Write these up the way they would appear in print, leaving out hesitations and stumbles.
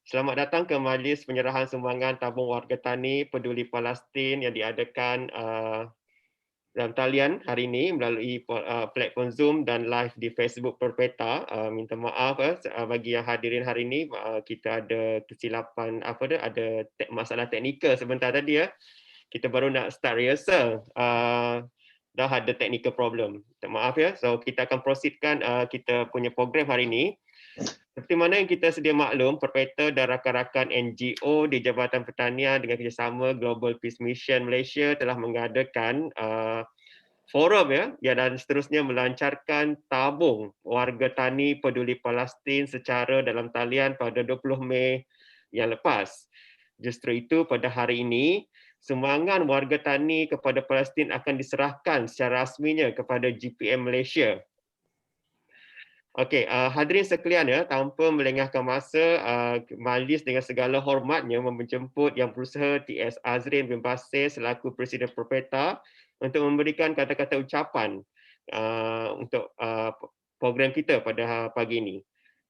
Selamat datang ke majlis penyerahan sumbangan tabung warga tani peduli Palestin yang diadakan dalam talian hari ini melalui platform Zoom dan live di Facebook Perpeta. Minta maaf bagi yang hadirin hari ini, kita ada kesilapan ada masalah teknikal sebentar tadi ya. Kita baru nak start rehearsal. Dah ada technical problem. Minta maaf ya. So kita akan proceedkan kita punya program hari ini. Seperti mana yang kita sedia maklum, Perpeta dan rakan-rakan NGO di Jabatan Pertanian dengan kerjasama Global Peace Mission Malaysia telah mengadakan forum dan seterusnya melancarkan tabung warga tani peduli Palestin secara dalam talian pada 20 Mei yang lepas. Justru itu pada hari ini, sumbangan warga tani kepada Palestin akan diserahkan secara rasminya kepada GPM Malaysia. Okey, hadirin sekalian ya, tanpa melengahkan masa, majlis dengan segala hormatnya menjemput Yang Berusaha TS Azrin bin Basir selaku Presiden Perpeta untuk memberikan kata-kata ucapan untuk program kita pada pagi ini.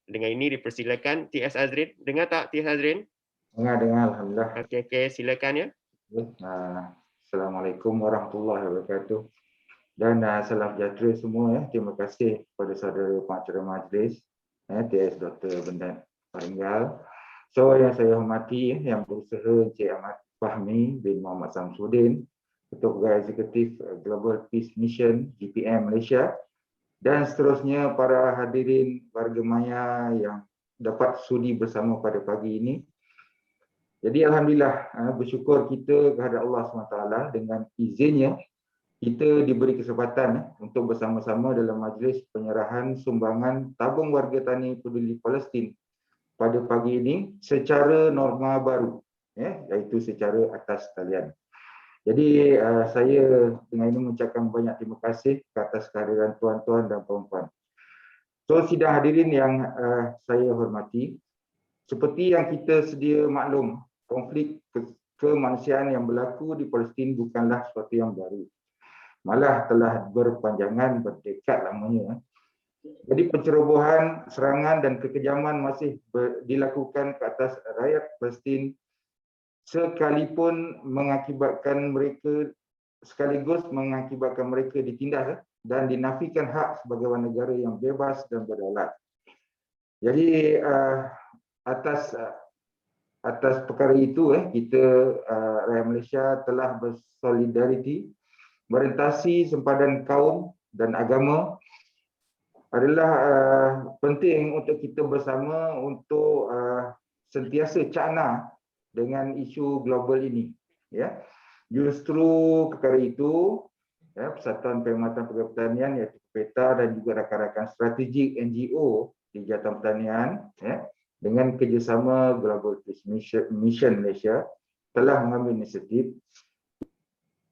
Dengan ini dipersilakan TS Azrin. Dengar tak TS Azrin? Dengar, alhamdulillah. Okey, silakan ya. Assalamualaikum warahmatullahi wabarakatuh. Dan salam sejahtera semua ya. Terima kasih kepada saudara pengacara majlis TS Dr. Bendan Faringgal. So yang saya hormati Yang Berusaha Encik Ahmad Fahmi bin Muhammad Samsudin, Ketua Pegawai Eksekutif Global Peace Mission GPM Malaysia, dan seterusnya para hadirin warga maya yang dapat sudi bersama pada pagi ini. Jadi alhamdulillah, bersyukur kita kepada Allah SWT dengan izinnya kita diberi kesempatan untuk bersama-sama dalam majlis penyerahan sumbangan tabung warga tani peduli Palestin pada pagi ini secara norma baru, iaitu secara atas talian. Jadi saya dengan ini mengucapkan banyak terima kasih ke atas kehadiran tuan-tuan dan puan-puan. So sidang hadirin yang saya hormati, seperti yang kita sedia maklum, konflik kemanusiaan yang berlaku di Palestin bukanlah sesuatu yang baru. Malah telah berpanjangan, berdekat lamanya. Jadi pencerobohan, serangan dan kekejaman masih dilakukan ke atas rakyat Palestin sekaligus mengakibatkan mereka ditindas dan dinafikan hak sebagai warga negara yang bebas dan berdaulat. Jadi atas perkara itu kita rakyat Malaysia telah bersolidariti merentasi sempadan kaum dan agama adalah penting untuk kita bersama untuk sentiasa cakna dengan isu global ini. Justru perkara itu, Persatuan Perkhidmatan Pegawai Pertanian iaitu PETA dan juga rakan-rakan strategik NGO di Jabatan Pertanian dengan kerjasama Global Peace Mission Malaysia telah mengambil inisiatif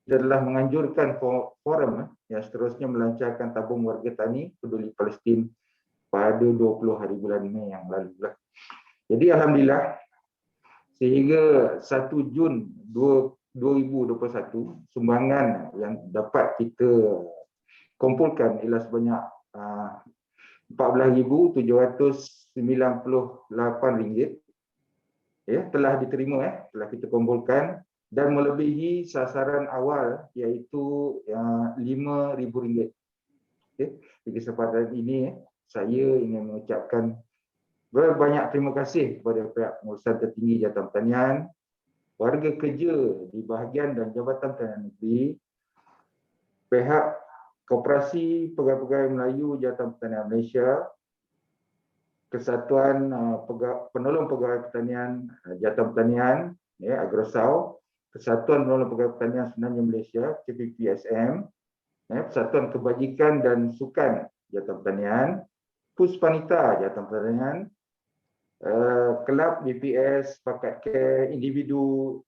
telah menganjurkan forum yang seterusnya melancarkan tabung warga tani peduli Palestin pada 20 hari bulan Mei yang lalu. Jadi alhamdulillah sehingga 1 Jun 2021 sumbangan yang dapat kita kumpulkan ialah sebanyak RM14,798 telah diterima, telah kita kumpulkan dan melebihi sasaran awal iaitu RM5,000. Di kesempatan ini saya ingin mengucapkan berbanyak terima kasih kepada pihak pengurusan tertinggi Jabatan Pertanian, warga kerja di bahagian dan Jabatan Pertanian Negeri, pihak Koperasi Pegawai-Pegawai Melayu Jabatan Pertanian Malaysia, Kesatuan Penolong Pegawai Pertanian Jabatan Pertanian Agrosau, Persatuan Penolong Pegawai Pertanian Semenanjung Malaysia KPPSM, Persatuan Kebajikan dan Sukan Jabatan Pertanian, Puspanita Jabatan Pertanian, Kelab BPS, Pakat Care, individu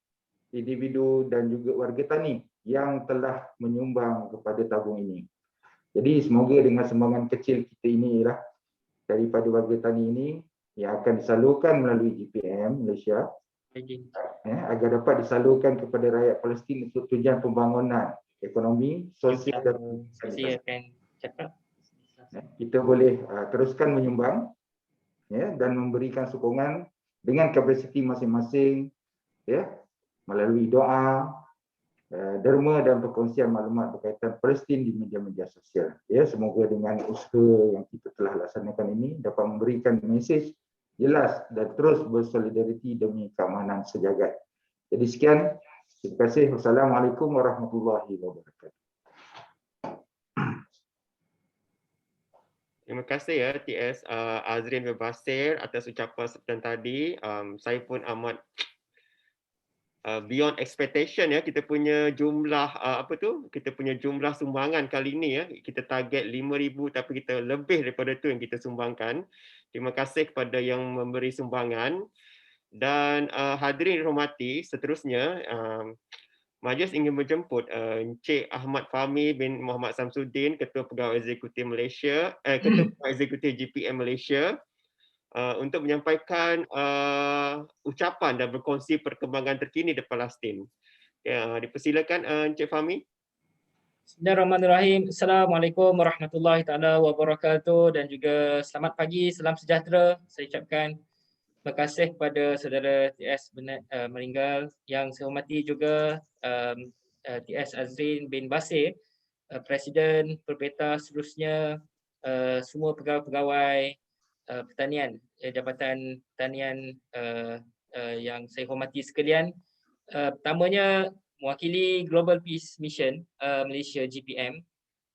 dan juga warga tani yang telah menyumbang kepada tabung ini. Jadi semoga dengan sumbangan kecil kita inilah daripada warga tani ini yang akan disalurkan melalui GPM Malaysia agar dapat disalurkan kepada rakyat Palestin untuk tujuan pembangunan ekonomi, sosial dan kita boleh teruskan menyumbang dan memberikan sokongan dengan kapasiti masing-masing, ya, melalui doa, derma dan perkongsian maklumat berkaitan Palestin di media-media sosial. Ya, semoga dengan usaha yang kita telah laksanakan ini dapat memberikan mesej jelas dan terus bersolidariti demi keamanan sejagat. Jadi sekian, terima kasih. Wassalamualaikum warahmatullahi wabarakatuh. Terima kasih ya TS Azrin bin Basir atas ucapan seperti tadi. Saya pun amat beyond expectation ya, kita punya jumlah kita punya jumlah sumbangan kali ini ya, kita target 5,000 tapi kita lebih daripada itu yang kita sumbangkan. Terima kasih kepada yang memberi sumbangan. Dan hadirin hormati, seterusnya majlis ingin menjemput Encik Ahmad Fahmi bin Muhammad Samsudin, Ketua Pegawai Eksekutif Malaysia, Ketua Pegawai Eksekutif GPM Malaysia, untuk menyampaikan ucapan dan berkongsi perkembangan terkini di Palestin. Ya, dipersilakan Encik Fahmi. Bismillahirrahmanirrahim. Assalamualaikum warahmatullahi taala wabarakatuh dan juga selamat pagi, salam sejahtera. Saya ucapkan terima kasih kepada saudara TS meninggal yang saya hormati juga TS Azrin bin Basir, Presiden Perpeta, seterusnya semua pegawai-pegawai pertanian, Jabatan Pertanian yang saya hormati sekalian. Pertamanya, mewakili Global Peace Mission Malaysia GPM,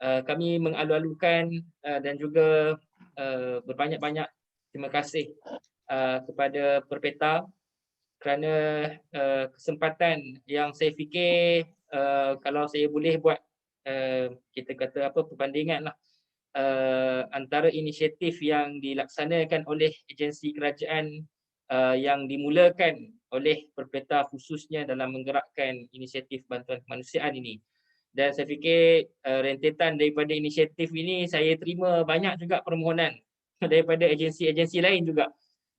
kami mengalu-alukan dan juga berbanyak-banyak terima kasih kepada Perpeta kerana kesempatan yang saya fikir kalau saya boleh buat kita kata perbandingan lah, antara inisiatif yang dilaksanakan oleh agensi kerajaan yang dimulakan oleh Perpeta khususnya dalam menggerakkan inisiatif bantuan kemanusiaan ini. Dan saya fikir rentetan daripada inisiatif ini, saya terima banyak juga permohonan daripada agensi-agensi lain juga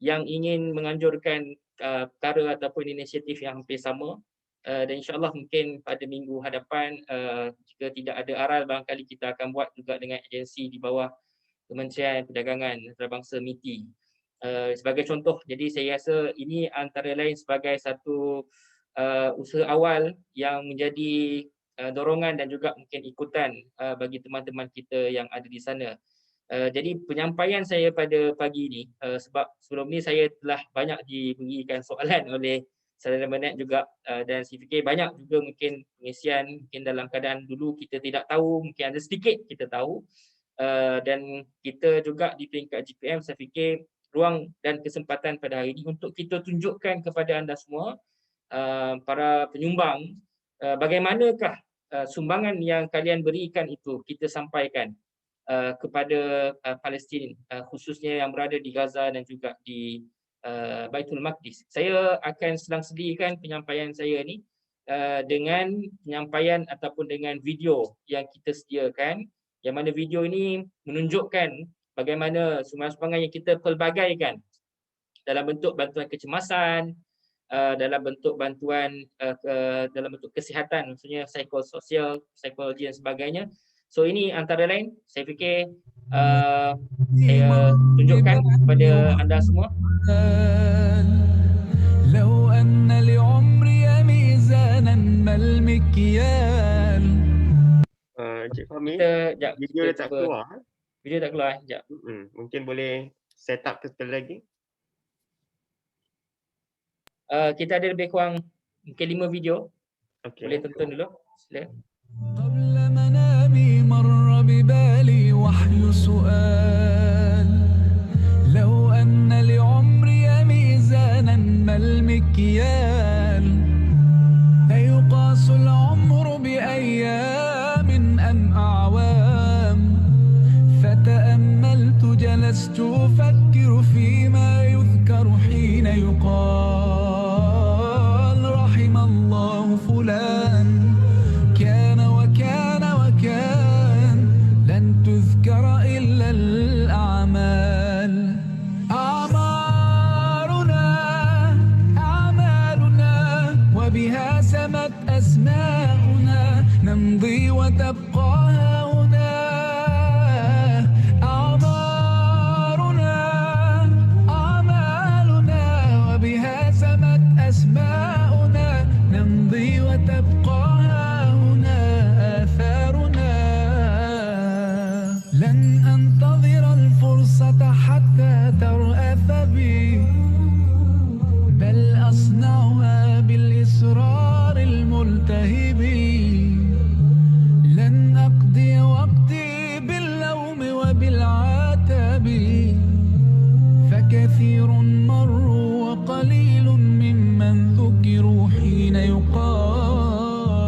yang ingin menganjurkan perkara ataupun inisiatif yang hampir sama. Dan insyaAllah mungkin pada minggu hadapan, jika tidak ada aral, barangkali kita akan buat juga dengan agensi di bawah Kementerian Perdagangan Antarabangsa MITI. Sebagai contoh, jadi saya rasa ini antara lain sebagai satu usaha awal yang menjadi dorongan dan juga mungkin ikutan bagi teman-teman kita yang ada di sana. Jadi penyampaian saya pada pagi ini, sebab sebelum ni saya telah banyak diberikan soalan oleh saudara Menet juga, dan saya fikir banyak juga mungkin pengisian, mungkin dalam keadaan dulu kita tidak tahu, mungkin ada sedikit kita tahu, dan kita juga di peringkat GPM saya fikir ruang dan kesempatan pada hari ini untuk kita tunjukkan kepada anda semua, para penyumbang, bagaimanakah sumbangan yang kalian berikan itu kita sampaikan kepada Palestin, khususnya yang berada di Gaza dan juga di Baitul Maqdis. Saya akan selang-sedikan penyampaian saya ni dengan penyampaian ataupun dengan video yang kita sediakan, yang mana video ini menunjukkan bagaimana sumbangan yang kita pelbagaikan dalam bentuk bantuan kecemasan, dalam bentuk bantuan dalam bentuk kesihatan, maksudnya psikososial, psikologi dan sebagainya. So ini antara lain saya fikir saya tunjukkan kepada anda semua. لو أن لعمري ميزانا ما المكيال. Encik Fahmi, Kita, video dia tak keluar. Video tak keluar, sekejap. Mungkin boleh set up sekali lagi. Kita ada lebih kurang mungkin 5 video. Okay. Boleh tonton dulu. Sila. قبل منامي مر ببالي وحي سؤال لو أن لعمري ميزانا ما المكيال أيقاس العمر بأيام أم أعوام فتأملت جلست أفكر فيما يذكر حين يقال رحم الله فلان كان وكان وكان لن تذكر إلا الأعمال أعمالنا وبها سمت أسماؤنا نمضي وتبقى هنا أعمالنا كثير مروا وقليل ممن ذكروا حين يقال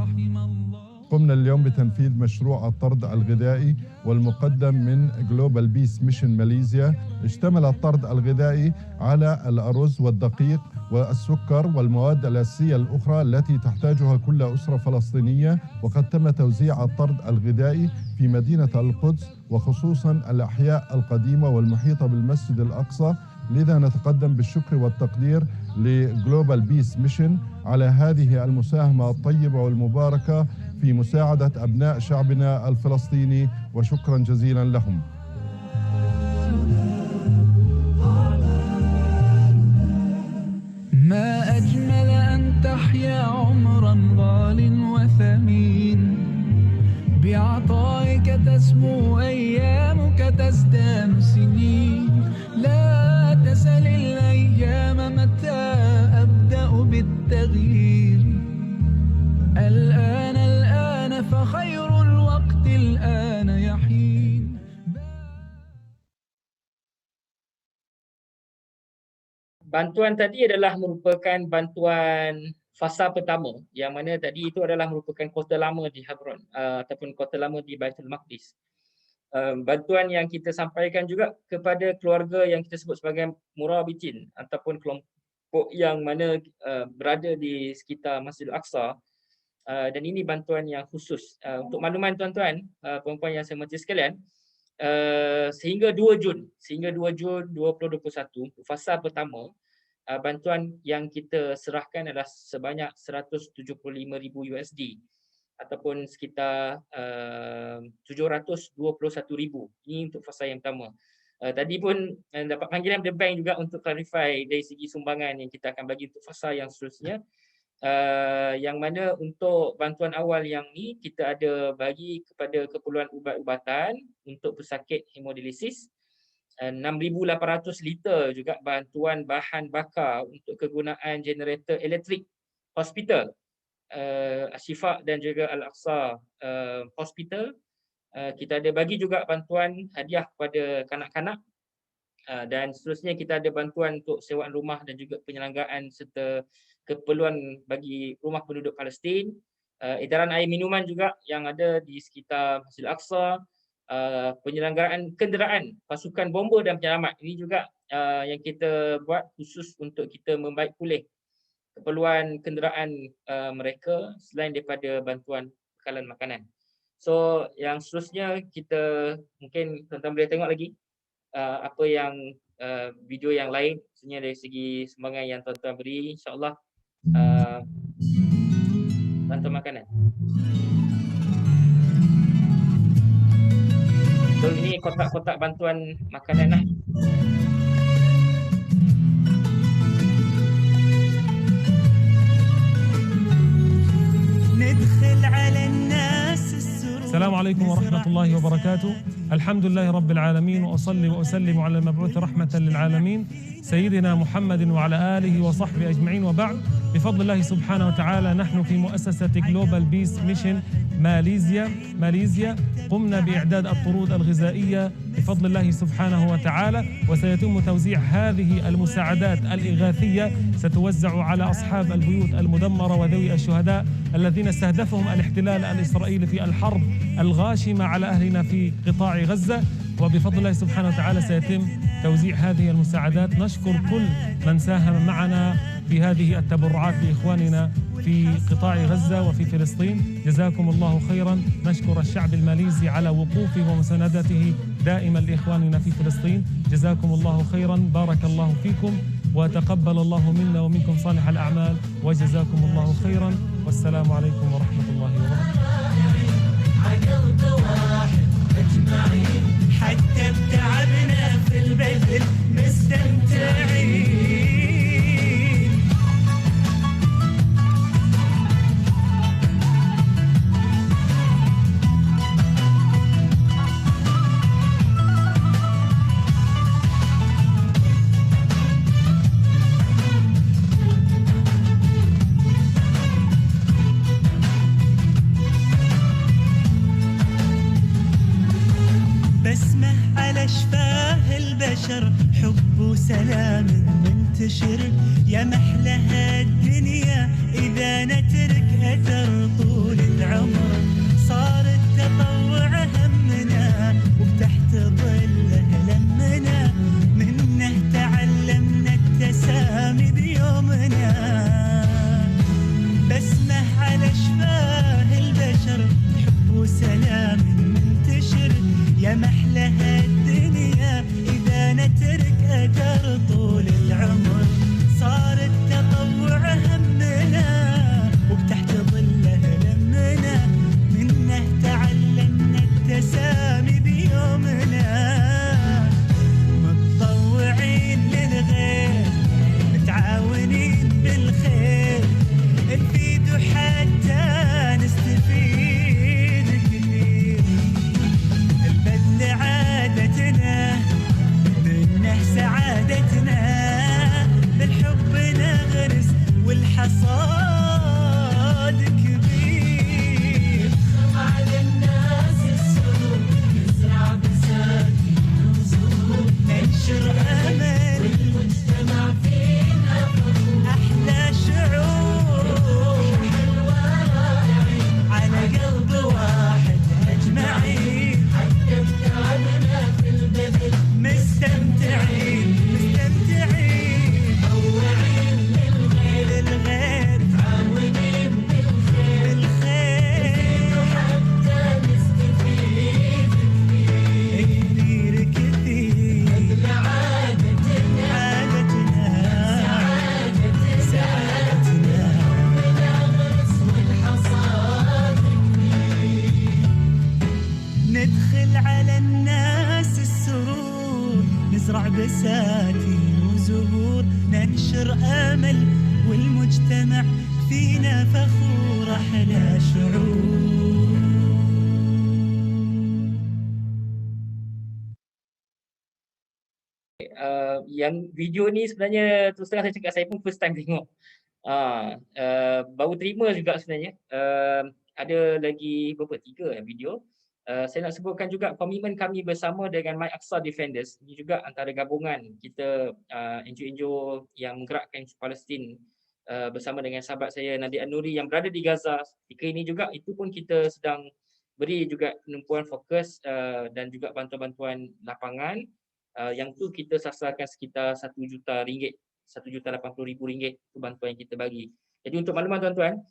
رحم الله. قمنا اليوم بتنفيذ مشروع الطرد الغذائي والمقدم من جلوبال بيس ميشن ماليزيا. اشتمل الطرد الغذائي على الأرز والدقيق والسكر والمواد الأساسية الأخرى التي تحتاجها كل أسرة فلسطينية، وقد تم توزيع الطرد الغذائي في مدينة القدس وخصوصا الأحياء القديمة والمحيطة بالمسجد الأقصى. لذا نتقدم بالشكر والتقدير لجلوبال بيس ميشن على هذه المساهمة الطيبة والمباركة في مساعدة أبناء شعبنا الفلسطيني، وشكرا جزيلا لهم. ما أجمل أن تحيا عمرا غال وثمين، بعطائك تسمو أيامك تزدان سنين. لا تسل الأيام متى أبدأ بالتغيير، الآن فخير الوقت الآن يحين. Bantuan tadi adalah merupakan bantuan fasa pertama, yang mana tadi itu adalah merupakan kota lama di Hebron ataupun kota lama di Baitul Maqdis. Bantuan yang kita sampaikan juga kepada keluarga yang kita sebut sebagai murabitin ataupun kelompok yang mana berada di sekitar Masjidil Aqsa, dan ini bantuan yang khusus. Untuk makluman tuan-tuan, puan-puan yang saya hormati sekalian, sehingga 2 Jun 2021, fasa pertama, bantuan yang kita serahkan adalah sebanyak 175,000 USD ataupun sekitar 721,000. Ini untuk fasa yang pertama. Tadi pun dapat panggilan dari bank juga untuk clarify dari segi sumbangan yang kita akan bagi untuk fasa yang seterusnya. Yang mana untuk bantuan awal yang ni kita ada bagi kepada keperluan ubat-ubatan untuk pesakit hemodialisis, 6,800 liter juga bantuan bahan bakar untuk kegunaan generator elektrik hospital, Ashifa dan juga Al-Aqsa Hospital. Kita ada bagi juga bantuan hadiah kepada kanak-kanak, dan seterusnya kita ada bantuan untuk sewaan rumah dan juga penyelenggaraan serta keperluan bagi rumah penduduk Palestin, edaran air minuman juga yang ada di sekitar Masjid Al-Aqsa, penyelenggaraan kenderaan pasukan bomber dan penyelamat. Ini juga yang kita buat khusus untuk kita membaik pulih keperluan kenderaan mereka selain daripada bantuan bekalan makanan. So yang seterusnya kita mungkin tuan-tuan boleh tengok lagi apa yang video yang lain, sebenarnya dari segi sumbangan yang tuan-tuan beri, insya-Allah bantuan makanan. So ini kotak-kotak bantuan makanan lah. السلام عليكم ورحمة الله وبركاته. الحمد لله رب العالمين، وأصلي وأسلم على المبعوث رحمة للعالمين سيدنا محمد وعلى آله وصحبه أجمعين، وبعد. بفضل الله سبحانه وتعالى نحن في مؤسسة جلوبال بيس ميشن ماليزيا قمنا بإعداد الطرود الغذائية بفضل الله سبحانه وتعالى، وسيتم توزيع هذه المساعدات الإغاثية، ستوزع على أصحاب البيوت المدمرة وذوي الشهداء الذين استهدفهم الاحتلال الإسرائيلي في الحرب الغاشمة على أهلنا في قطاع غزة. وبفضل الله سبحانه وتعالى سيتم توزيع هذه المساعدات. نشكر كل من ساهم معنا في هذه التبرعات لإخواننا في قطاع غزة وفي فلسطين، جزاكم الله خيرا. نشكر الشعب الماليزي على وقوفه ومساندته دائما لإخواننا في فلسطين، جزاكم الله خيرا. بارك الله فيكم وتقبل الله منا ومنكم صالح الأعمال، وجزاكم الله خيرا، والسلام عليكم ورحمة الله وبركاته. حتى بتعبنا في البذل مستمتعين. بسمة على شفاه البشر حب وسلام منتشر يا محلى الدنيا إذا نترك أثر طول العمر. صار التطوع همنا وتحت ظله لمنا، منه تعلمنا التسامي بيومنا. بسمه على شفاه البشر حب وسلام منتشر يا محلى الدنيا إذا نترك أثر طول العمر. صار التطوع همنا وتحت ظله لمنا، منه تعلمنا التسامي بيومنا. متطوعين للغير متعاونين بالخير، نفيد حتى نستفيد كثير. البذل عادتنا منه سعادتنا، بالحب نغرس والحصاد كبير. على الناس السرور نزرع بساتين وزهور، ننشر امل والمجتمع فينا فخور. احلى شعور حلوه رائعين على قلب واحد اجمعين. حتى بتعبنا في البذل مستمتعين مستمتعين. مطوعين للغير متعاونين بالخير حتى نستفيد كثير كثير. عادتنا سعادتنا بالغرس والحصاد كبير. ندخل على الناس السرور نزرع بساتين وزهور، ننشر امل والمجتمع فينا فخور. احلى شعور. Yang video ni sebenarnya terus terang saya cakap, saya pun first time tengok. Baru terima juga sebenarnya. Ada lagi berapa? 3 video. Saya nak sebutkan juga komitmen kami bersama dengan My Aqsa Defenders. Ini juga antara gabungan kita, NGO yang menggerakkan isu Palestin bersama dengan sahabat saya Nadia An-Nuri yang berada di Gaza. Ketika ini juga itu pun kita sedang beri juga penumpuan fokus dan juga bantuan-bantuan lapangan. Yang tu kita sasarkan sekitar RM1 juta, RM1,80,000 itu bantuan yang kita bagi. Jadi untuk makluman tuan-tuan,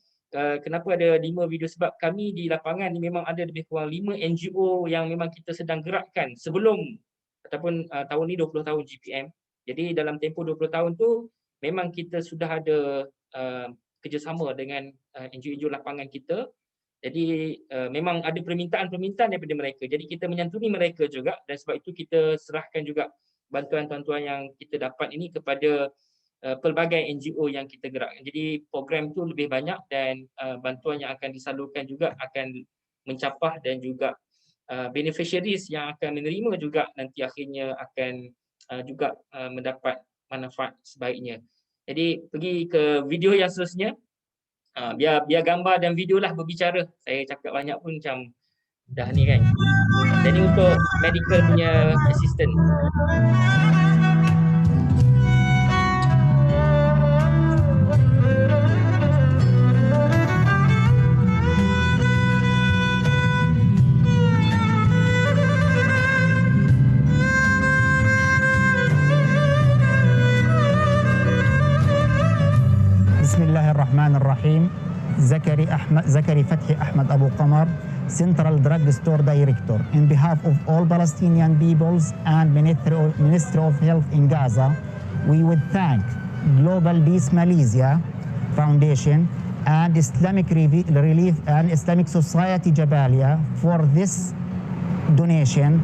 kenapa ada 5 video, sebab kami di lapangan ni memang ada lebih kurang 5 NGO yang memang kita sedang gerakkan sebelum ataupun tahun ni 20 tahun GPM. Jadi dalam tempoh 20 tahun tu memang kita sudah ada kerjasama dengan NGO lapangan kita. Jadi memang ada permintaan daripada mereka. Jadi kita menyantuni mereka juga, dan sebab itu kita serahkan juga bantuan-bantuan yang kita dapat ini kepada pelbagai NGO yang kita gerakkan. Jadi program tu lebih banyak dan bantuan yang akan disalurkan juga akan mencapah, dan juga beneficiaries yang akan menerima juga nanti akhirnya akan juga mendapat manfaat sebaiknya. Jadi pergi ke video yang seterusnya. Biar gambar dan video lah berbicara. Saya cakap banyak pun macam dah ni kan. Jadi untuk medical punya assistant. Bismillahirrahmanirrahim. Zakari Fathi Ahmad Abu Qamar, Central Drug Store Director. In behalf of all Palestinian peoples and Ministry of Health in Gaza, we would thank Global Peace Malaysia Foundation and Islamic Relief and Islamic Society Jabalia for this donation,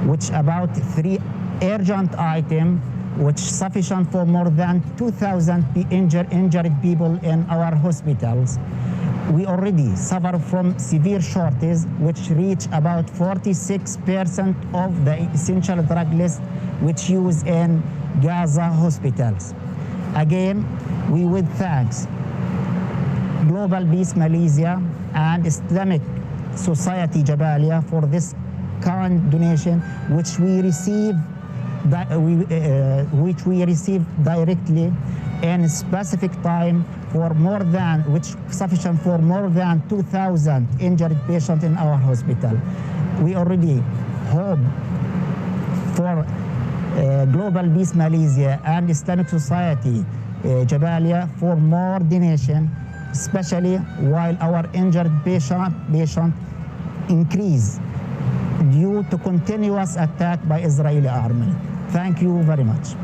which about 3 urgent items which sufficient for more than 2,000 injured people in our hospitals. We already suffer from severe shortage, which reach about 46% of the essential drug list which use in Gaza hospitals. Again, we would thank Global Peace Malaysia and Islamic Society Jabalia for this current donation, which we receive which we receive directly in specific time for more than, which sufficient for more than 2,000 injured patients in our hospital. We already hope for Global Peace Malaysia and Islamic Society Jabalia for more donation, especially while our injured patient increase due to continuous attack by Israeli army. Thank you very much.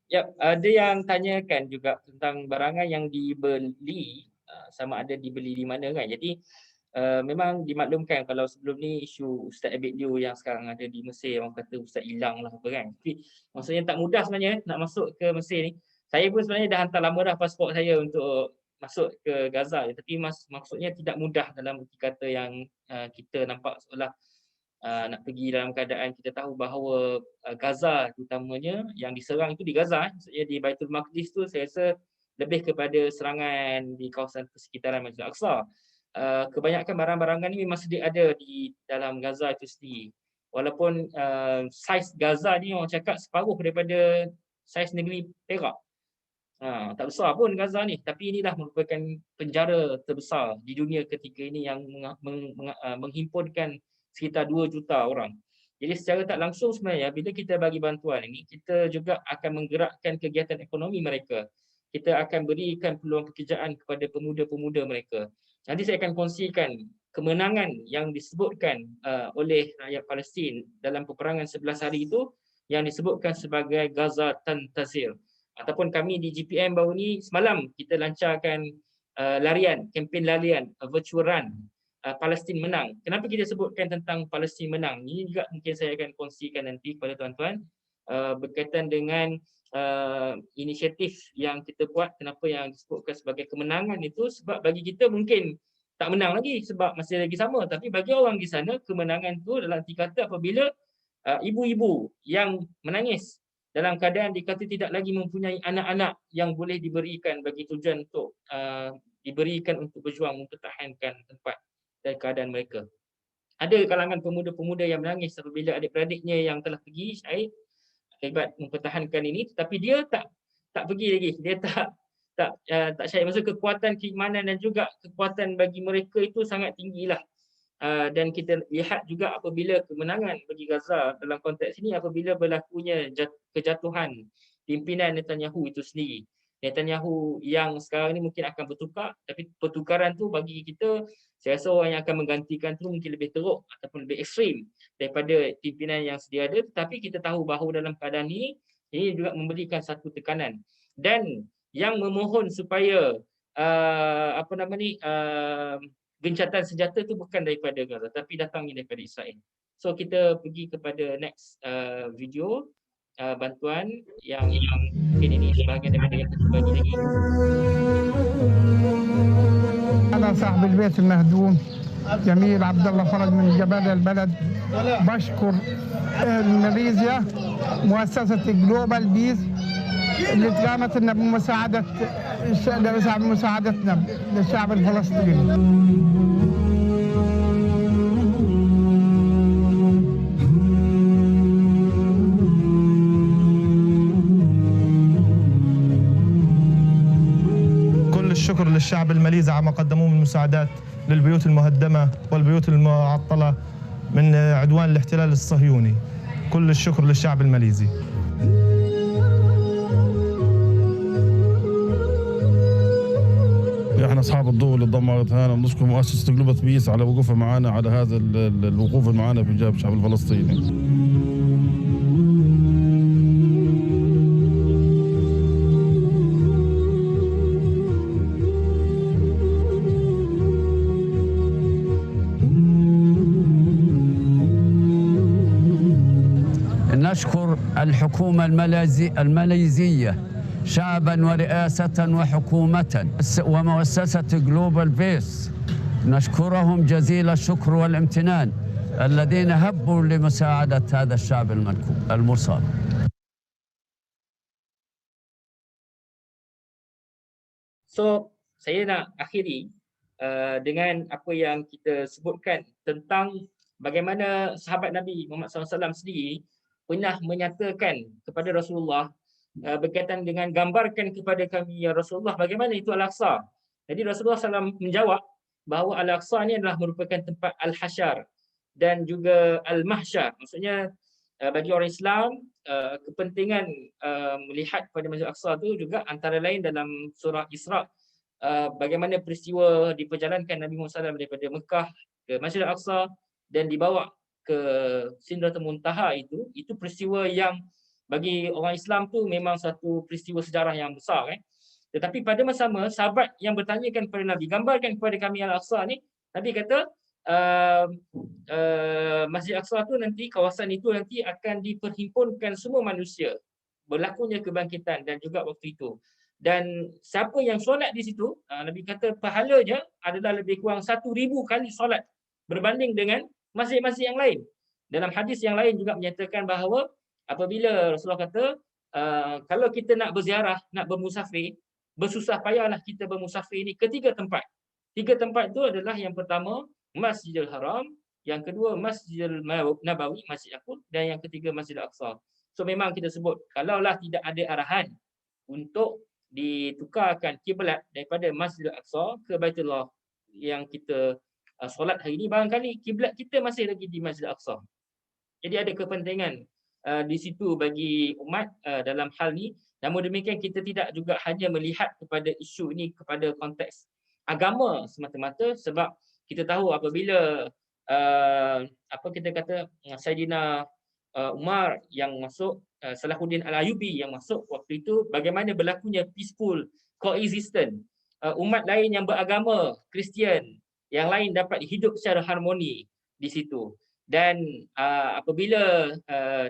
Yap, ada yang tanyakan juga tentang barangan yang dibeli, sama ada dibeli di mana kan. Jadi memang dimaklumkan kalau sebelum ni isu Ustaz Abid Liu yang sekarang ada di Mesir, orang kata Ustaz hilang lah apa kan. Tapi maksudnya tak mudah sebenarnya nak masuk ke Mesir ni. Saya pun sebenarnya dah hantar lama dah pasport saya untuk masuk ke Gaza. Tapi maksudnya tidak mudah dalam erti kata yang kita nampak seolah nak pergi dalam keadaan kita tahu bahawa Gaza terutamanya yang diserang itu di Gaza, maksudnya di Baitul Maqdis tu saya rasa lebih kepada serangan di kawasan persekitaran Masjid Al-Aqsa. Kebanyakan barang-barangan ni memang sedia ada di dalam Gaza itu sendiri. Walaupun saiz Gaza ni orang cakap separuh daripada saiz negeri Perak. Tak besar pun Gaza ni, tapi inilah merupakan penjara terbesar di dunia ketika ini yang menghimpunkan sekitar 2 juta orang. Jadi secara tak langsung sebenarnya bila kita bagi bantuan ini, kita juga akan menggerakkan kegiatan ekonomi mereka. Kita akan berikan peluang pekerjaan kepada pemuda-pemuda mereka. Nanti saya akan kongsikan kemenangan yang disebutkan oleh rakyat Palestin dalam peperangan 11 hari itu yang disebutkan sebagai Gaza Tantazir. Ataupun kami di GPM baru ni semalam kita lancarkan larian, kempen larian, virtual run. Palestin menang. Kenapa kita sebutkan tentang Palestin menang? Ini juga mungkin saya akan kongsikan nanti kepada tuan-tuan berkaitan dengan inisiatif yang kita buat. Kenapa yang disebutkan sebagai kemenangan itu? Sebab bagi kita mungkin tak menang lagi sebab masih lagi sama. Tapi bagi orang di sana, kemenangan itu dalam arti kata apabila ibu-ibu yang menangis dalam keadaan dikata tidak lagi mempunyai anak-anak yang boleh diberikan bagi tujuan untuk diberikan untuk berjuang mempertahankan tempat dan keadaan mereka. Ada kalangan pemuda-pemuda yang menangis apabila adik-beradiknya yang telah pergi syahid akibat mempertahankan ini, tetapi dia tak pergi lagi. Dia tak syahid. Maksud kekuatan keimanan dan juga kekuatan bagi mereka itu sangat tinggilah. Dan kita lihat juga apabila kemenangan bagi Gaza dalam konteks ini apabila berlakunya kejatuhan pimpinan Netanyahu itu sendiri. Netanyahu yang sekarang ni mungkin akan bertukar, tapi pertukaran tu bagi kita, saya rasa orang yang akan menggantikan tu mungkin lebih teruk ataupun lebih ekstrim daripada pimpinan yang sedia ada. Tetapi kita tahu bahawa dalam keadaan ini juga memberikan satu tekanan. Dan yang memohon supaya gencatan senjata tu bukan daripada Gaza, tapi datangnya daripada Israel. So kita pergi kepada next video. Bantuan yang mungkin ini sebahagian daripada yang kita bagi lagi. أنا صاحب البيت المهدوم جميل عبد الله فرج من جبال البلد. بشكر ماليزيا مؤسسة جلوبال بيس اللي قامت لنا بمساعدتنا للشعب الفلسطيني. الشكر للشعب الماليزي على ما قدموه من مساعدات للبيوت المهدمة والبيوت المعطلة من عدوان الاحتلال الصهيوني. كل الشكر للشعب الماليزي. احنا اصحاب الضوء اللي اتدمرت هنا بنشكر مؤسسة جلوبال بيس على وقوفها معنا على هذا الوقوف معنا في جانب الشعب الفلسطيني. نشكر الحكومة الماليزية شعبا ورئاسة وحكومة ومؤسسة جلوبال بيس. نشكرهم جزيل الشكر والامتنان الذين هبوا لمساعدة هذا الشعب المصاب. So, saya nak akhiri dengan apa yang kita sebutkan tentang bagaimana sahabat Nabi Muhammad SAW sendiri pernah menyatakan kepada Rasulullah berkaitan dengan gambarkan kepada kami ya Rasulullah bagaimana itu Al-Aqsa. Jadi Rasulullah SAW menjawab bahawa Al-Aqsa ini adalah merupakan tempat Al-Hashar dan juga Al-Mahsyar. Maksudnya bagi orang Islam kepentingan melihat kepada Masjid Al-Aqsa itu juga antara lain dalam surah Isra bagaimana peristiwa diperjalankan Nabi Muhammad SAW daripada Mekah ke Masjid Al-Aqsa dan dibawa ke Sidratul Muntaha itu peristiwa yang bagi orang Islam tu memang satu peristiwa sejarah yang besar. Tetapi pada masa sama sahabat yang bertanyakan kepada Nabi, gambarkan kepada kami Al-Aqsa ni, Nabi kata Masjid Al-Aqsa tu nanti, kawasan itu nanti akan diperhimpunkan semua manusia, berlakunya kebangkitan dan juga waktu itu. Dan siapa yang solat di situ, Nabi kata pahalanya adalah lebih kurang 1,000 kali solat berbanding dengan masjid-masjid yang lain. Dalam hadis yang lain juga menyatakan bahawa apabila Rasulullah kata kalau kita nak berziarah, nak bermusafir, bersusah payahlah kita bermusafir ini ke 3 tempat. 3 tempat itu adalah yang pertama Masjidil Haram, yang kedua Masjidil Nabawi, Masjid Aqsa, dan yang ketiga Masjid Al-Aqsa. So memang kita sebut kalaulah tidak ada arahan untuk ditukarkan kiblat daripada Masjid Al-Aqsa ke Baitullah yang kita solat hari ini, barangkali kiblat kita masih lagi di Masjid Al-Aqsa. Jadi ada kepentingan di situ bagi umat dalam hal ni. Namun demikian kita tidak juga hanya melihat kepada isu ini kepada konteks agama semata-mata, sebab kita tahu apabila Saidina Umar yang masuk, Salahuddin Al-Ayyubi yang masuk waktu itu, bagaimana berlakunya peaceful coexistence, umat lain yang beragama Kristian yang lain dapat hidup secara harmoni di situ. Dan apabila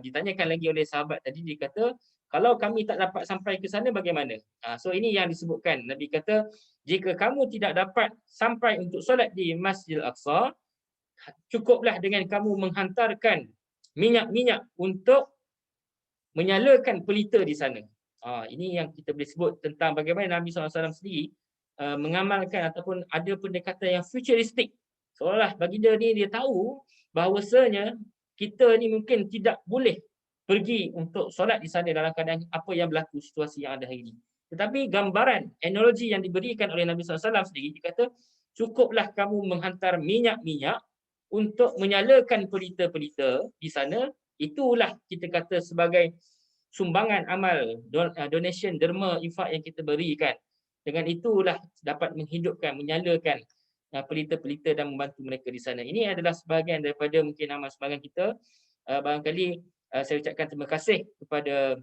ditanyakan lagi oleh sahabat tadi, dia kata kalau kami tak dapat sampai ke sana bagaimana? So ini yang disebutkan. Nabi kata jika kamu tidak dapat sampai untuk solat di Masjid Al-Aqsa, cukuplah dengan kamu menghantarkan minyak-minyak untuk menyalakan pelita di sana. Ini yang kita boleh sebut tentang bagaimana Nabi SAW sendiri mengamalkan ataupun ada pendekatan yang futuristik. Seolah-olah baginda ni dia tahu bahawasanya kita ni mungkin tidak boleh pergi untuk solat di sana dalam keadaan apa yang berlaku, situasi yang ada hari ini. Tetapi gambaran, analogi yang diberikan oleh Nabi SAW sendiri, dia kata cukuplah kamu menghantar minyak-minyak untuk menyalakan pelita-pelita di sana. Itulah kita kata sebagai sumbangan amal, donation, derma, infak yang kita berikan. Dengan itulah dapat menghidupkan, menyalakan pelita-pelita dan membantu mereka di sana. Ini adalah sebahagian daripada mungkin amal sumbangan kita. Barangkali saya ucapkan terima kasih kepada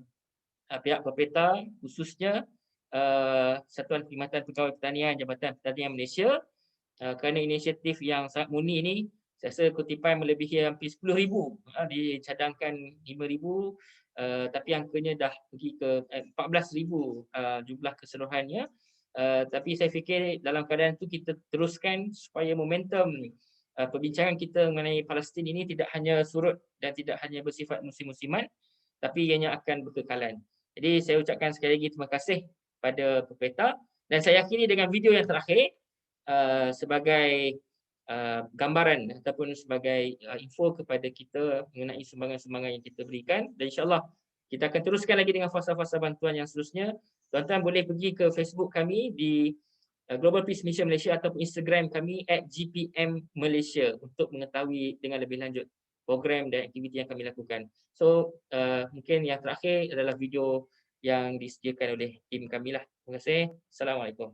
pihak Perpeta, khususnya Satuan Perkhidmatan Pegawai Pertanian Jabatan Pertanian Malaysia, kerana inisiatif yang sangat murni ini. Saya rasa kutipan melebihi hampir 10,000, dicadangkan 5,000, tapi angkanya dah pergi ke 14,000 jumlah keseluruhannya. Tapi saya fikir dalam keadaan itu kita teruskan supaya momentum perbincangan kita mengenai Palestin ini tidak hanya surut dan tidak hanya bersifat musim-musiman, tapi ianya akan berkekalan. Jadi saya ucapkan sekali lagi terima kasih pada Perpeta, dan saya akhiri dengan video yang terakhir sebagai gambaran ataupun sebagai info kepada kita mengenai sumbangan-sumbangan yang kita berikan, dan insyaAllah kita akan teruskan lagi dengan fasa-fasa bantuan yang seterusnya. Tuan-tuan boleh pergi ke Facebook kami di Global Peace Mission Malaysia ataupun Instagram kami @GPM Malaysia untuk mengetahui dengan lebih lanjut program dan aktiviti yang kami lakukan. So mungkin yang terakhir adalah video yang disediakan oleh tim kami lah. Terima kasih. Assalamualaikum.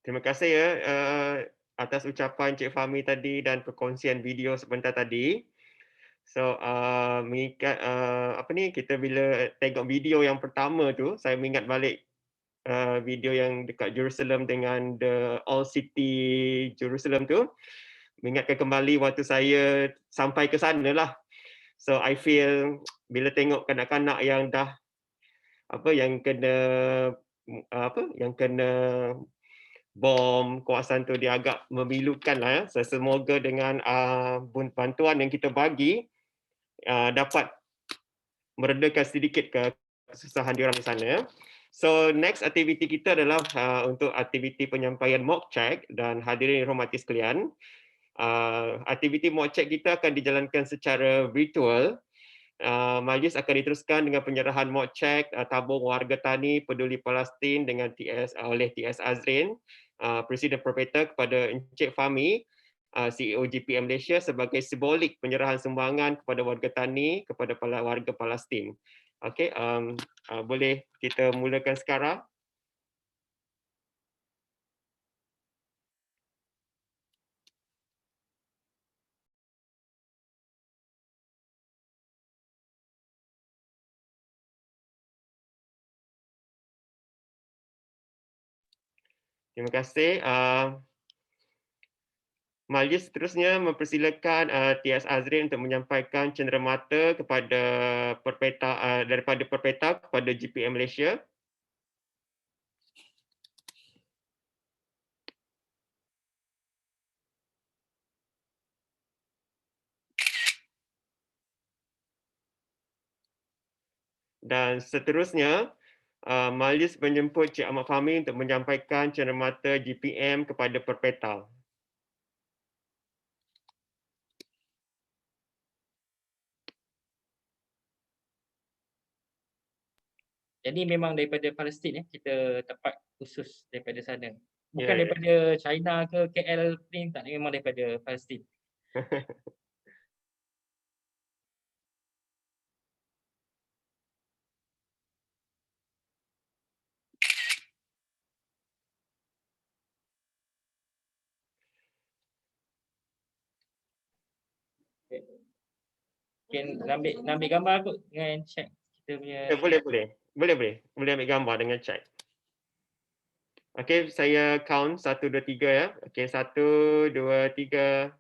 Terima kasih ya atas ucapan Cik Fahmi tadi dan perkongsian video sebentar tadi. So mengingat kita bila tengok video yang pertama tu, saya mengingat balik video yang dekat Jerusalem dengan the All City Jerusalem tu. Mengingatkan kembali waktu saya sampai ke sana lah. So I feel bila tengok kanak-kanak yang dah yang kena bom kawasan tu, dia agak memilukan lah ya. So, semoga dengan bantuan yang kita bagi dapat meredakan sedikit kesusahan diorang di sana. So next aktiviti kita adalah untuk aktiviti penyampaian mock check, dan hadirin yang hormati sekalian, aktiviti mock check kita akan dijalankan secara virtual. Majlis akan diteruskan dengan penyerahan mock check tabung warga tani peduli Palestin dengan oleh TS Azrin, Presiden Proprietor, kepada Encik Fahmi, CEO GPM Malaysia, sebagai simbolik penyerahan sumbangan kepada warga tani kepada warga Palestin. Okey, boleh kita mulakan sekarang. Terima kasih. Majlis seterusnya mempersilakan TS Azrin untuk menyampaikan cenderamata kepada daripada Perpeta kepada GPM Malaysia. Dan seterusnya, Majlis menjemput Cik Ahmad Fahmi untuk menyampaikan cenderamata GPM kepada Perpeta. Jadi memang daripada Palestin kita tempat khusus daripada sana. Bukan Ya. daripada China ke KL ni, tak, memang daripada Palestin. Mungkin nak ambil gambar kot dengan check kita punya. Boleh ambil gambar dengan chat. Okey, saya count 1, 2, 3 ya. Okey, 1, 2, 3.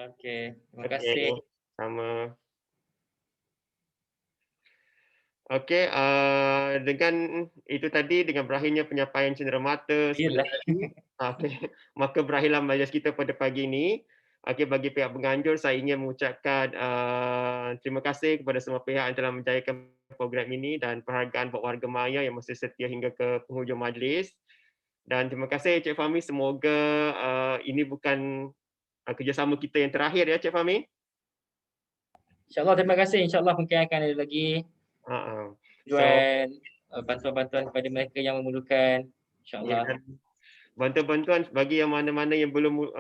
Okey, terima kasih. Sama. Okey, dengan itu tadi, dengan berakhirnya penyampaian cenderamata sebentar tadi, maka berakhirlah majlis kita pada pagi ini. Okey, bagi pihak penganjur, saya ingin mengucapkan terima kasih kepada semua pihak yang telah menjayakan program ini, dan penghargaan buat warga Maya yang masih setia hingga ke penghujung majlis. Dan terima kasih Cik Fahmi, semoga ini bukan kerjasama kita yang terakhir ya Cik Fahmi. InsyaAllah, terima kasih. InsyaAllah mungkin akan ada lagi tujuan bantuan-bantuan kepada mereka yang memerlukan. InsyaAllah. Ya, bantuan-bantuan bagi yang mana-mana yang belum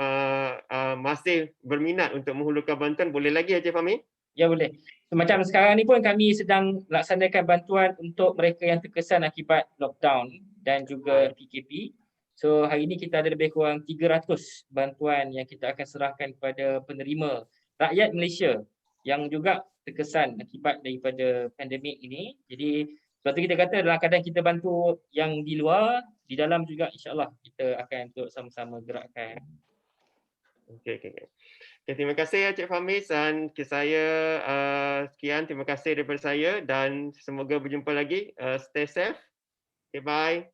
masih berminat untuk menghulurkan bantuan, boleh lagi ya Cik Fahmi? Ya, boleh. Macam sekarang ni pun kami sedang laksanakan bantuan untuk mereka yang terkesan akibat lockdown dan juga PKP. So hari ini kita ada lebih kurang 300 bantuan yang kita akan serahkan kepada penerima rakyat Malaysia yang juga terkesan akibat daripada pandemik ini. Jadi sebab tu kita kata dalam keadaan kita bantu yang di luar, di dalam juga insya-Allah kita akan untuk sama-sama gerakkan. Okey. Terima kasih ya Cik Fahmi, dan saya sekian, terima kasih daripada saya dan semoga berjumpa lagi. Stay safe. Okay, bye.